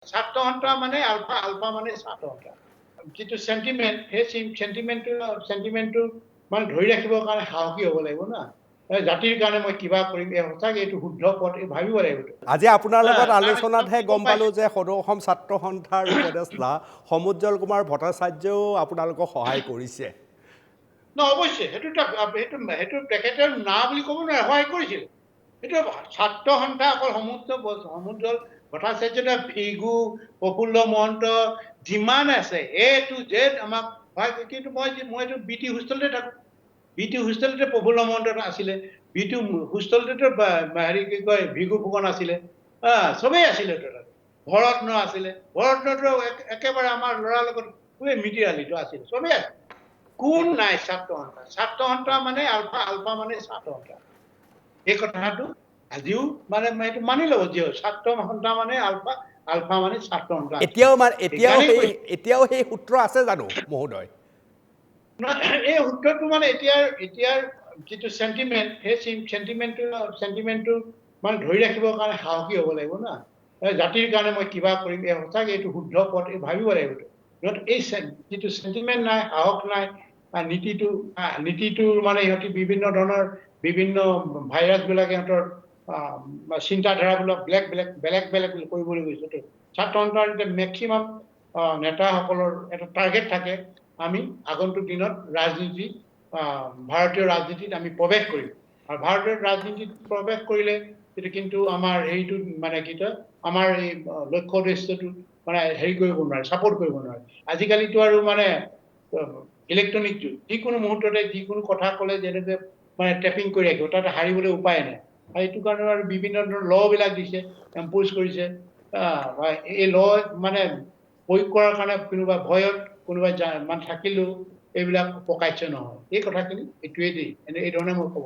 ছাত্ৰ সন্থা মানে আলফা, আলফা মানে ছাত্ৰ সন্থা। যিটো চেণ্টিমেণ্ট, সেই চেণ্টিমেণ্টটো মানে ধৰি ৰাখিবৰ কাৰণে সাহসী হ'ব লাগিব না। জাতিৰ কাৰণে মই কিবা কৰিম, সঁচাকে এইটো শুদ্ধ পথ, এই ভাবিব লাগিব। আজি আপোনাৰ লগত তাৰ আলোচনাতহে পিছত গম পালোঁ যে সদৌ অসম ছাত্ৰ সন্থাৰ উপদেষ্টা সমুজ্জ্বল কুমাৰ ভট্টাচাৰ্যও আপোনালোকক সহায় কৰিছে। অৱশ্যে সেইটো তেখেতে না বুলি ক'ব নোৱাৰে, সহায় কৰিছিল। এইটো ছাত্ৰ সন্থা অকল সমুজ্জ্বল ভট্টাচাৰ্য, ভিগু, প্ৰফুল্ল মহন্ত যিমান আছে টু জেড আমাক সহায় কৰি। কিন্তু মইতো বি টি হোষ্টেলতে থাকোঁ। বি টি হোষ্টেলতে প্ৰফুল্ল মহন্ত আছিলে, বি টি হোষ্টেলতে হেৰি কি কয় ভিগু ফুকন আছিলে, চবেই আছিলে। ভৰত্ন আছিলে, ভৰত্নটো একেবাৰে আমাৰ ল'ৰাৰ লগত খুবেই মিতিৰালিটো আছিলে, চবেই আছে। কোন নাই ছাত্ৰ সন্থা? ছাত্ৰ সন্থা মানে আলফা, আলফা মানে ছাত্ৰ সন্থা। এই কথাটো আজিও মানে এইটো মানি ল'ব যে ছাত্ৰ সন্থা মানে আলফা, আলফা মানে ছাত্ৰ সন্থা। এতিয়াও সেই সূত্ৰ আছে জানো মহোদয়? এই সূত্ৰটো মানে এতিয়াৰ যিটো চেণ্টিমেণ্ট, সেই চেণ্টিমেণ্টটো মানে ধৰি ৰাখিবৰ কাৰণে সাহসী হ'ব লাগিব না। জাতিৰ কাৰণে মই কিবা কৰিম, সঁচাকে এইটো শুদ্ধ পথ, এই ভাবিব লাগিব। এই যিটো চেণ্টিমেণ্ট নাই, সাহস নাই, নীতিটোৰ মানে ইহঁতি বিভিন্ন ধৰণৰ বিভিন্ন ভাইৰাছবিলাকে সিহঁতৰ চিন্তাধাৰাবিলাক বেলেগ কৰিবলৈ গৈছে। ছাত্ৰ সন্থাৰ মেক্সিমাম নেতাসকলৰ এটা টাৰ্গেট থাকে, আমি আগন্তুক দিনত ভাৰতীয় ৰাজনীতিত আমি প্ৰৱেশ কৰিম। আৰু ভাৰতীয় ৰাজনীতিত প্ৰৱেশ কৰিলে কিন্তু আমাৰ হেৰিটো মানে কি কয়, আমাৰ এই লক্ষ্য উদ্দেশ্যটো মানে হেৰি কৰিব নোৱাৰে, ছাপোৰ্ট কৰিব নোৱাৰে। আজিকালিতো আৰু মানে ইলেক্ট্ৰনিক যুগ, যিকোনো মুহূৰ্ততে যিকোনো কথা ক'লে যেনেকে মানে টেপিং কৰি ৰাখিব, তাতে হাৰিবলৈ উপায় নাই। আৰু এইটো কাৰণে আৰু বিভিন্ন ধৰণৰ বিলাক দিছে, এম্প'জ কৰিছে। এই মানে প্ৰয়োগ কৰাৰ কাৰণে কোনোবা ভয়ত কোনোবাই মানে থাকিলেও এইবিলাক প্ৰকাশ্য নহয়। এই কথাখিনি এইটোৱেই দেই, এই ধৰণে মই ক'ব।